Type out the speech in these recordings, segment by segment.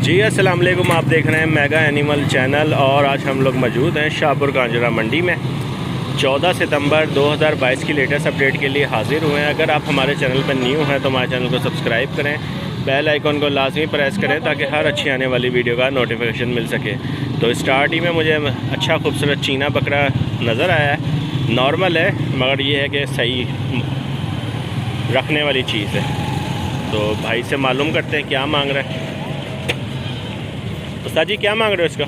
जी अस्सलाम वालेकुम, आप देख रहे हैं मेगा एनिमल चैनल और आज हम लोग मौजूद हैं शाहपुर कांजरा मंडी में। 14 सितंबर 2022 की लेटेस्ट अपडेट के लिए हाजिर हुए हैं। अगर आप हमारे चैनल पर न्यू हैं तो हमारे चैनल को सब्सक्राइब करें, बेल आइकन को लाजमी प्रेस करें ताकि हर अच्छी आने वाली वीडियो का नोटिफिकेशन मिल सके। तो स्टार्ट ही में मुझे अच्छा खूबसूरत चीना बकरा नज़र आया है। नॉर्मल है मगर ये है कि सही रखने वाली चीज़ है। तो भाई से मालूम करते हैं क्या मांग रहे हैं। उस्ताद जी क्या मांग रहे हो इसका?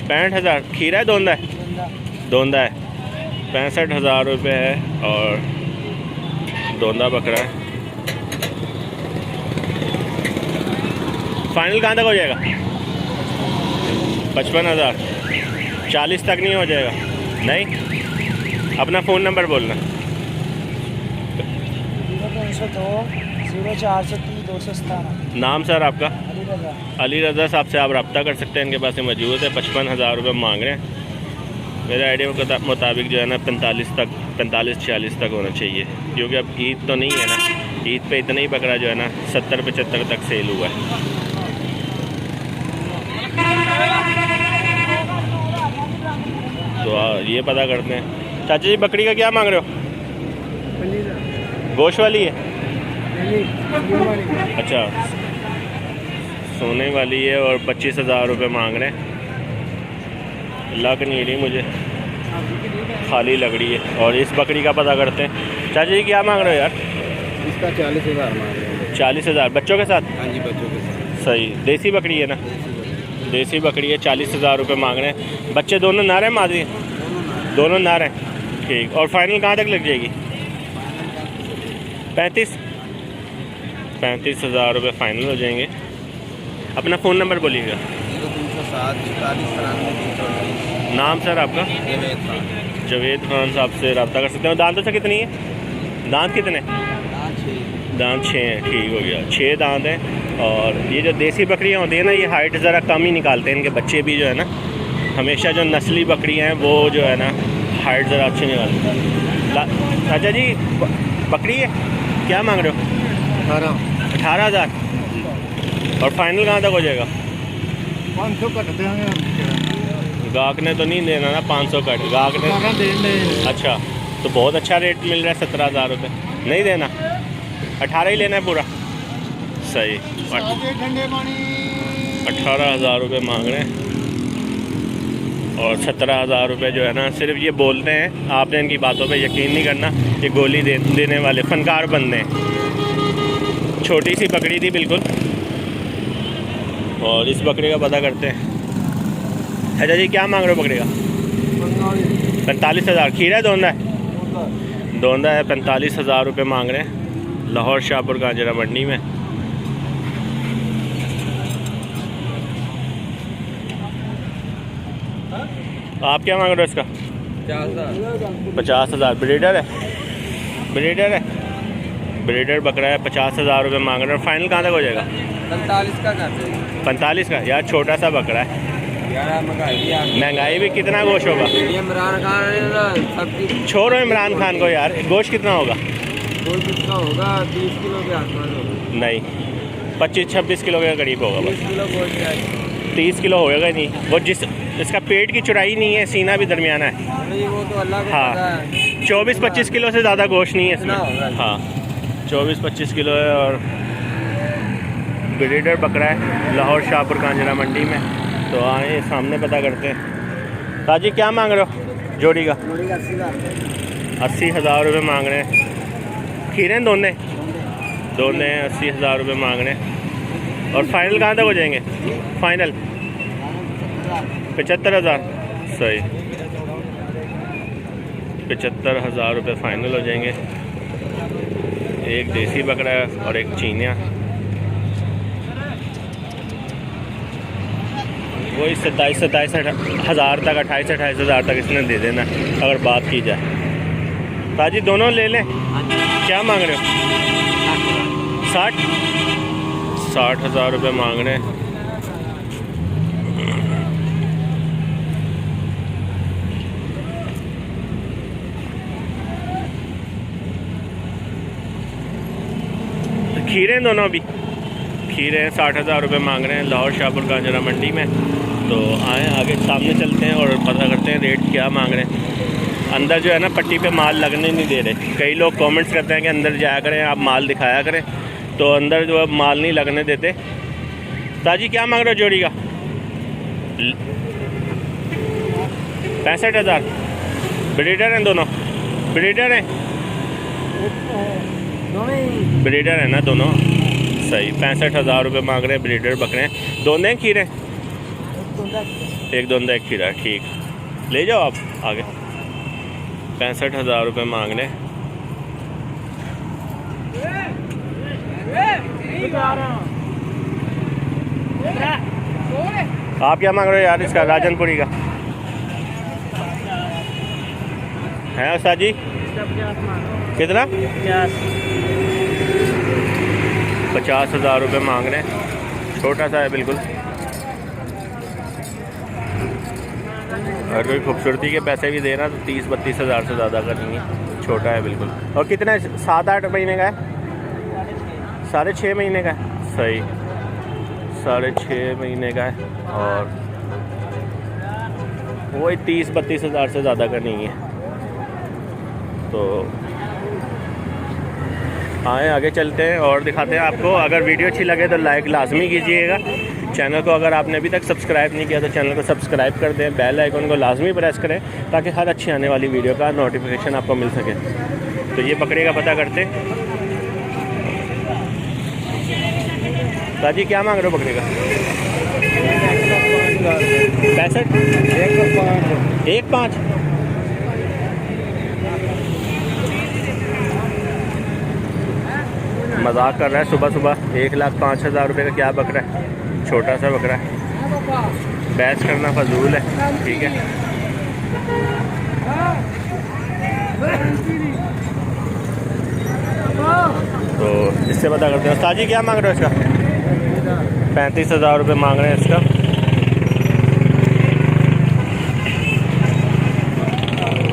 65,000। खीरा है दोंदा है? दोंदा है। 65,000 रुपये है और दोंदा बकरा है। फाइनल कहाँ तक हो जाएगा? 55,000। 40 तक नहीं हो जाएगा? नहीं। अपना फ़ोन नंबर बोलना। 0430 नाम सर आपका? अली रज़ा साहब से आप रब्ता कर सकते हैं, इनके पास मौजूद है। 55,000 रुपये मांग रहे हैं। मेरे आइडिया के मुताबिक जो है ना 45-40 तक होना चाहिए, क्योंकि अब ईद तो नहीं है ना। ईद पे इतना ही बकरा जो है ना 70-75 तक सेल हुआ है। तो ये पता करते हैं। चाचा जी बकरी का क्या मांग रहे हो? गोश्त वाली है? अच्छा, सोने वाली है और 25,000 रुपये मांग रहे हैं। लग नहीं रही मुझे, खाली लग रही है। और इस बकरी का पता करते हैं। चाचा जी क्या मांग रहे हो यार? इसका 40,000 मांग रहे हैं। 40,000 बच्चों के साथ? हाँ जी, बच्चों के साथ। सही। देसी बकरी है ना? देसी बकरी है। 40,000 रुपये मांग रहे हैं। बच्चे दोनों नारे हैं मादी? दोनों नारे हैं। ठीक। और फाइनल कहाँ तक लग जाएगी? 35,000 रुपये फाइनल हो जाएंगे। अपना फ़ोन नंबर बोलिएगा। 0307 नाम सर आपका? जवेद खान साहब से रब्ता कर सकते हैं। दांतों से कितनी है? दांत कितने? दांत 6 हैं। ठीक हो गया, 6 दांत हैं। और ये जो देसी बकरियां होती हैं ना, ये हाइट ज़रा कम ही निकालते हैं। इनके बच्चे भी जो है ना, हमेशा जो नस्ली बकरियां हैं वो जो है ना हाइट ज़रा अच्छी निकालते हैं। चाचा जी बकरी है क्या मांग रहे हो? 18,000। और फाइनल कहाँ तक हो जाएगा? 500 कट देंगे। गाहक ने तो नहीं देना ना 500 कट? गाहक ने अच्छा, तो बहुत अच्छा रेट मिल रहा है। 17,000 रुपये नहीं देना, 18 ही लेना है पूरा। सही। 18,000 रुपये मांग रहे हैं और 17,000 रुपये जो है ना सिर्फ ये बोलते हैं। आपने इनकी बातों पे यकीन नहीं करना। ये गोली देने वाले फनकार बंदे हैं। छोटी सी बकरी थी बिल्कुल। और इस बकरे का पता करते हैं। अच्छा जी क्या मांग रहे हो बकरे का? 45,000। खीरा है दोंदा है? दोंदा है। 45,000 रुपये मांग रहे हैं लाहौर शाहपुर कांजरा मंडी में। आप क्या मांग रहे हो इसका? 50,000। ब्रीडर है? ब्रीडर है। ब्रीडर बकरा है। 50,000 रुपये मांग रहे हैं। फाइनल कहाँ तक हो जाएगा? 45 का। यार छोटा सा बकरा है। महंगाई भी कितना गोश्त होगा? इमरान खान छोड़ो इमरान खान को यार। गोश्त कितना होगा? गोश्त कितना होगा? 30 किलो के आसपास होगा। नहीं, 25-26 किलो के करीब होगा। 30 किलो गोश्त। 30 किलो होगा नहीं वो। इसका पेट की चौड़ाई नहीं है, सीना भी दरमियाना है। नहीं, वो तो अल्लाह को हाँ, पता है। 24-25 किलो से ज़्यादा गोश्त नहीं है इसमें। हाँ, 24-25 किलो है। और ब्रीडर बकरा है लाहौर शाहपुर कांजरा मंडी में। तो आए सामने पता करते हैं। ताजी क्या मांग रहे हो जोड़ी का? 80,000 रुपये मांग रहे हैं। खीरे हैं दोनों? दोनों हैं। 80,000 रुपये मांग रहे हैं। और फाइनल कहाँ तक हो जाएंगे? फाइनल 75,000। सही। 75,000 रुपये फाइनल हो जाएंगे। एक देसी बकरा है और एक चीनिया। वही 27,000 तक, 28,000 तक इसने दे देना अगर बात की जाए। ताजी दोनों ले लें। क्या मांग रहे हो? 60,000 रुपये मांग रहे हैं। खीरे दोनों भी? खीरे हैं 60,000 रुपये मांग रहे हैं लाहौर शाहपुर कांजरा मंडी में। तो आए आगे सामने चलते हैं और पता करते हैं रेट क्या मांग रहे हैं। अंदर जो है ना पट्टी पे माल लगने नहीं दे रहे। कई लोग कमेंट्स करते हैं कि अंदर जाया करें, आप माल दिखाया करें, तो अंदर जो है माल नहीं लगने देते। ताजी क्या मांग रहे हो जोड़ी का? 65,000। ब्रीडर हैं दोनों? ब्रीडर हैं, ब्रीडर है ना दोनों? सही। 65,000 रुपये मांग रहे हैं। ब्रीडर बकरे हैं। दोंदे हैं खीरे? एक दोंदा एक खीरा। ठीक, ले जाओ आप आगे। 65,000 रुपये मांग रहे हैं। आप क्या मांग रहे हो यार इसका? राजनपुरी का है उस्ताद जी? कितना? 50,000 रुपये मांग रहे हैं। छोटा सा है बिल्कुल। अगर कोई खूबसूरती के पैसे भी देना तो 30-32 हज़ार से ज़्यादा का नहीं है। छोटा है बिल्कुल। और कितना है? 7-8 महीने का है? 6.5 महीने का है। सही, 6.5 महीने का है। और वही 30-32 हज़ार से ज़्यादा का नहीं है। तो आए आगे चलते हैं और दिखाते हैं आपको। अगर वीडियो अच्छी लगे तो लाइक लाजमी कीजिएगा। चैनल को अगर आपने अभी तक सब्सक्राइब नहीं किया तो चैनल को सब्सक्राइब कर दें। बेल आइकन को लाजमी प्रेस करें ताकि हर अच्छी आने वाली वीडियो का नोटिफिकेशन आपको मिल सके। तो ये बकरे का पता करते हैं। ताजी क्या मांग रहे हो बकरे का? 65? 1.5? मजाक कर रहा है सुबह सुबह। 1,05,000 रुपये का क्या बकरा है? छोटा सा बकरा है। बहस करना फजूल है। ठीक है, तो इससे पता करते हैं। उस्ताद जी क्या मांग रहे हो इसका? 35,000 रुपये मांग रहे हैं इसका।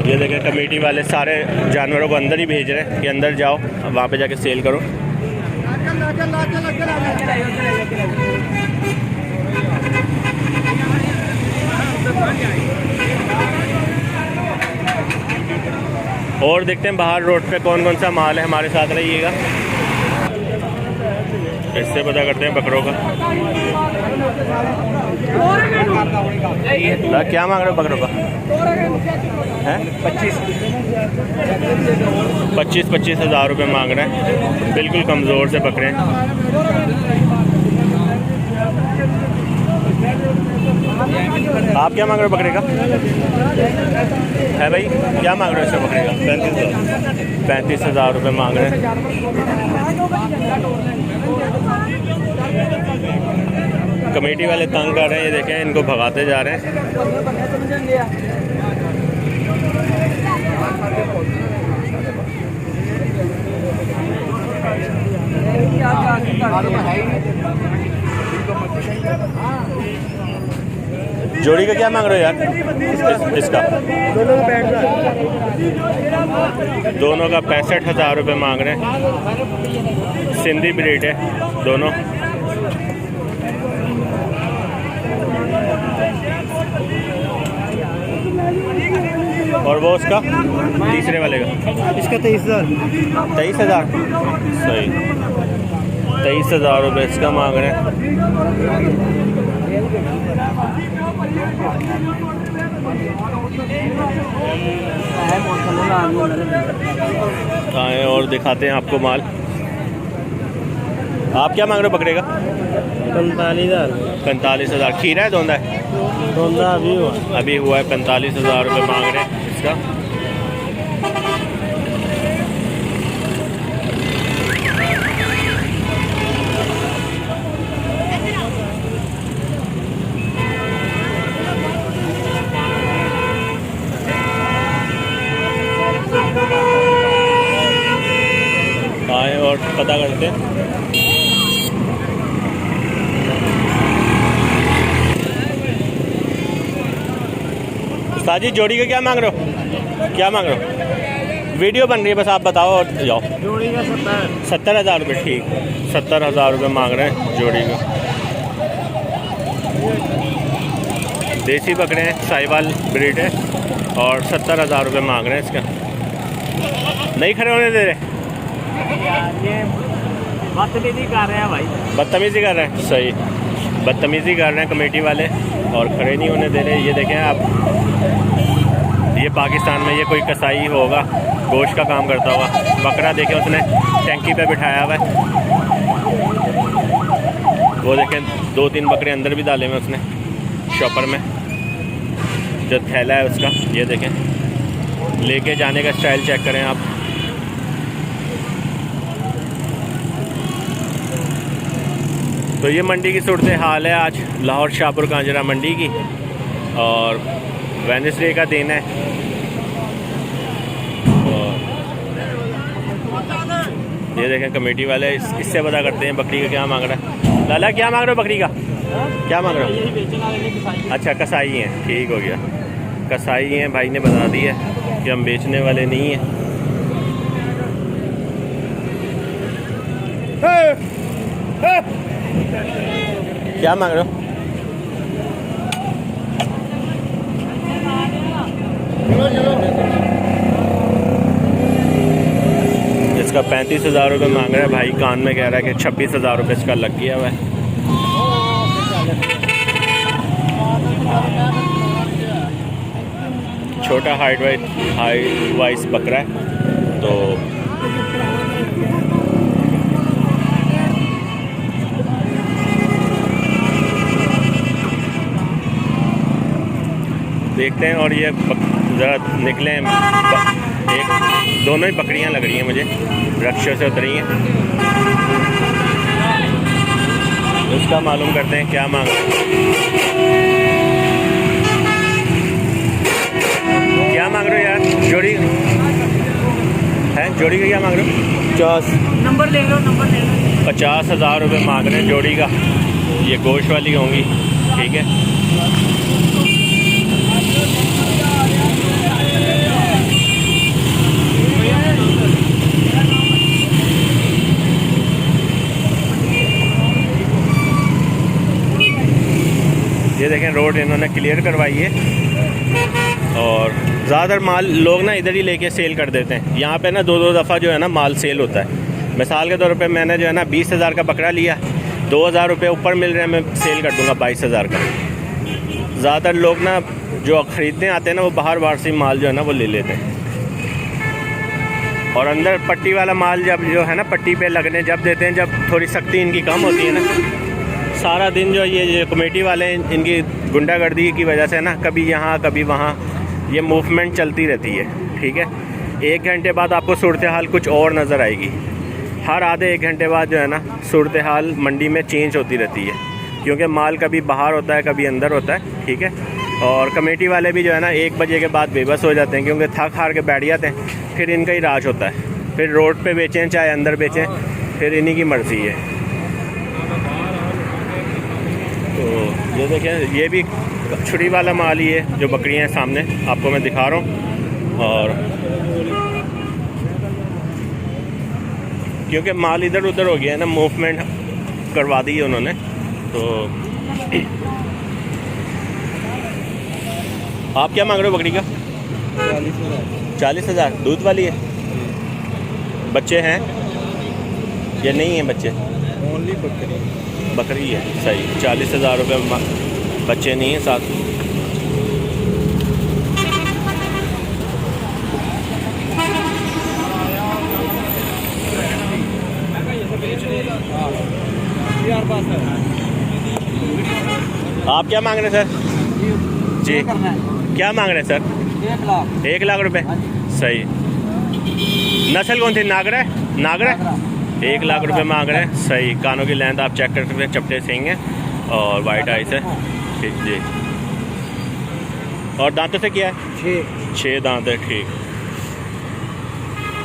ये देखें कमेटी वाले सारे जानवरों को अंदर ही भेज रहे हैं कि अंदर जाओ, वहाँ पे जाके सेल करो। और देखते हैं बाहर रोड पे कौन कौन सा माल है। हमारे साथ रहिएगा, इससे पता करते हैं बकरों का। क्या मांग रहे हो बकरों का? हैं? 25 हज़ार रुपये मांग रहे हैं। बिल्कुल कमज़ोर से बकरे हैं। आप क्या मांग रहे हो बकरे का? है भाई, क्या मांग रहे हो इसका बकरे का? 35,000 रुपये मांग रहे हैं। कमेटी वाले तंग कर रहे हैं। ये देखें, इनको भगाते जा रहे हैं। जोड़ी का क्या मांग रहे हो यार इसका? दोनों का 65,000 रुपये मांग रहे हैं। सिंधी ब्रीड है दोनों। और वो उसका तीसरे वाले का? इसका 23,000। 23,000। सही, 23,000 रुपये इसका मांग रहे हैं। आए और दिखाते हैं आपको माल। आप क्या मांग रहे हो बकरे का? 45,000। 45,000। खीरा है दोंदा है? दोंदा अभी हुआ है। 45,000 रुपये मांग रहे हैं इसका। आए और पता करते हैं। उस्ताद जी जोड़ी का क्या मांग रहे हो? क्या मांग रहे हो? वीडियो बन रही है, बस आप बताओ और जाओ। जोड़ी का 70। 70,000 रुपये, ठीक। 70,000 रुपये मांग रहे हैं जोड़ी का। देसी बकरे हैं, साहिवाल ब्रीड है और 70,000 रुपये मांग रहे हैं इसका। नहीं खड़े होने दे रहे, ये बदतमीजी कर रहे हैं भाई। बदतमीज़ी कर रहे हैं, सही, बदतमीज़ी कर रहे हैं कमेटी वाले और खड़े नहीं होने दे रहे। ये देखें आप, ये पाकिस्तान में ये कोई कसाई होगा, गोश्त का काम करता होगा। बकरा देखें उसने टैंकी पे बिठाया हुआ है, वो देखें 2-3 बकरे अंदर भी डाले हुए उसने शॉपर में, जो थैला है उसका। ये देखें, लेके जाने का स्टाइल चेक करें आप। तो ये मंडी की सूरत हाल है आज लाहौर शाहपुर कांजरा मंडी की, और वेडनेसडे का दिन है। और ये देखें कमेटी वाले इससे पता करते हैं बकरी का क्या मांग रहा है। लाला क्या मांग रहे हो बकरी का, क्या मांग रहे हो? अच्छा कसाई हैं, ठीक हो गया, कसाई हैं। भाई ने बता दिया कि हम बेचने वाले नहीं हैं। क्या मांग रहे हो? इसका 35,000 रुपये मांग रहा है भाई, कान में कह रहा है कि 26,000 रुपये इसका लग गया हुआ है। छोटा हाइट वाइज बकरा है। तो देखते हैं। और ये ज़रा निकले, एक दोनों ही बकरियां लग रही हैं मुझे, रक्षों से उतरी हैं। इसका मालूम करते हैं क्या मांग, क्या मांग रहे हो यार? जोड़ी है, जोड़ी का क्या मांग रहे हो? 50 नंबर ले लो, नंबर ले लो। 50,000 रुपये मांग रहे हैं जोड़ी का। ये गोश्त वाली होंगी, ठीक है। ये देखें रोड इन्होंने क्लियर करवाई है, और ज़्यादातर माल लोग ना इधर ही लेके सेल कर देते हैं। यहाँ पे ना 2-2 दफ़ा जो है ना माल सेल होता है। मिसाल के तौर पे मैंने जो है ना 20,000 का बकरा लिया, 2,000 रुपये ऊपर मिल रहे हैं, मैं सेल कर दूँगा 22,000 का। ज़्यादातर लोग ना जो ख़रीदने आते हैं ना, वो बाहर से माल जो है ना वो ले लेते हैं। और अंदर पट्टी वाला माल जब जो है ना पट्टी पे लगने जब देते हैं, जब थोड़ी सख्ती इनकी कम होती है ना, सारा दिन जो ये कमेटी वाले इनकी गुंडागर्दी की वजह से ना कभी यहाँ कभी वहाँ ये मूवमेंट चलती रहती है, ठीक है। 1 घंटे बाद आपको सूरत हाल कुछ और नज़र आएगी। हर आधे 1 घंटे बाद जो है ना सूरत हाल मंडी में चेंज होती रहती है, क्योंकि माल कभी बाहर होता है कभी अंदर होता है, ठीक है। और कमेटी वाले भी जो है ना 1 बजे के बाद बेबस हो जाते हैं, क्योंकि थक हार के बैठ जाते हैं। फिर इनका ही राज होता है, फिर रोड पे बेचें चाहे अंदर बेचें, फिर इन्हीं की मर्ज़ी है। तो ये देखें, ये भी छुरी वाला माल ही है, जो बकरियां हैं सामने आपको मैं दिखा रहा हूँ। और क्योंकि माल इधर उधर हो गया है ना, मूवमेंट करवा दी है उन्होंने। तो आप क्या मांग रहे हो बकरी का? 40,000। दूध वाली है? बच्चे हैं या नहीं हैं बच्चे? ओनली बकरी है, सही। 40,000 रुपये, बच्चे नहीं हैं साथ। आप क्या मांग रहे हैं सर? जी क्या मांग रहे हैं सर? 1 लाख रुपए, सही। नस्ल कौन थी? नागरा है? नागरा 1 लाख रुपए मांग रहे हैं, सही। कानों की लेंथ आप चेक कर सकते हैं, चपटे सिंग हैं और वाइट आइस है, ठीक जी। और दांतों से क्या है? 6 दांत है, ठीक।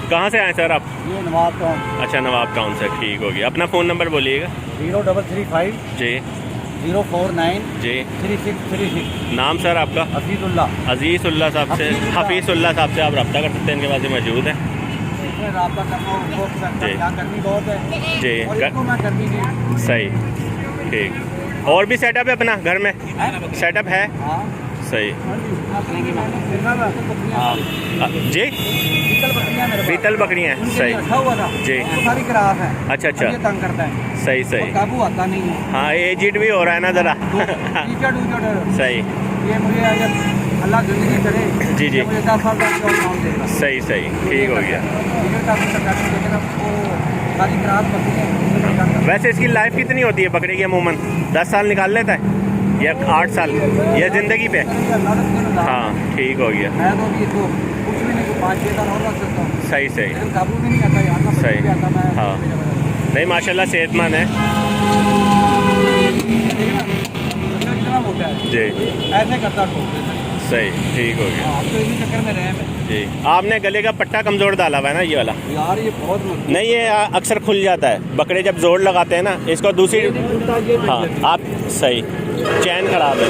कहाँ से आए सर आप? ये नवाब टाउन। अच्छा, नवाब टाउन से, ठीक हो गया। अपना फ़ोन नंबर बोलिएगा। 0335 जी 049 जी 3636। नाम सर आपका? हफीजुल्ला। अजीज़ुल्लाह साहब से, हफीज़ुल्लाह साहब से आप रब्ता कर सकते हैं, इनके पास ही मौजूद है इसमें रब्ता करना उनको जी। यहाँ गर्मी बहुत है जी और इनको मैं गर्मी नहीं। सही ठीक। और भी सेटअप है अपना घर में? सेटअप है हाँ सही। हाँ जी पीतल बकरियाँ हैं सही रखा हुआ था जी। वो सारी खराब है। अच्छा अच्छा ये तंग करता है, सही और सही। काबू आता नहीं है। हाँ एजिड भी हो रहा है ना ज़रा कीचड़ उचड़ सही ये मुझे अगर अल्लाह जिंदगी करे जी जी ये मुझे 10 साल तक और काम देगा। सही सही ठीक हो गया। ये काफी सरकारी लेकिन अब वो सारी खराब बकरी है। वैसे इसकी लाइफ कितनी होती है बकरी की अमूमन? 10 साल निकाल लेता है या 8 साल या ज़िंदगी पे? हाँ ठीक हो गया। मैं तो ये तो कुछ भी नहीं, 5-6 साल और रख सकता हूँ। सही सही लेकिन काबू भी नहीं आता यार ना, सही। भी आता मैं हाँ। नहीं माशाल्लाह सेहतमंद है कितना मोटा है जी। ऐसे करता तो सही ठीक हो गया आप तो इसी चक्कर में रहे हैं। जी। आपने गले का पट्टा कमज़ोर डाला हुआ है ना ये वाला? यार ये बहुत मजबूत नहीं ये अक्सर खुल जाता है, बकरे जब जोड़ लगाते हैं ना इसको दूसरी। हाँ आप सही, चैन खराब है।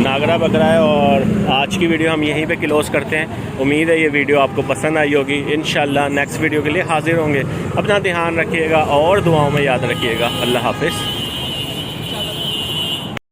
नागरा बकरा है। और आज की वीडियो हम यहीं पे क्लोज़ करते हैं। उम्मीद है ये वीडियो आपको पसंद आई होगी। इंशाल्लाह नेक्स्ट वीडियो के लिए हाजिर होंगे। अपना ध्यान रखिएगा और दुआओं में याद रखिएगा। अल्लाह हाफिज़।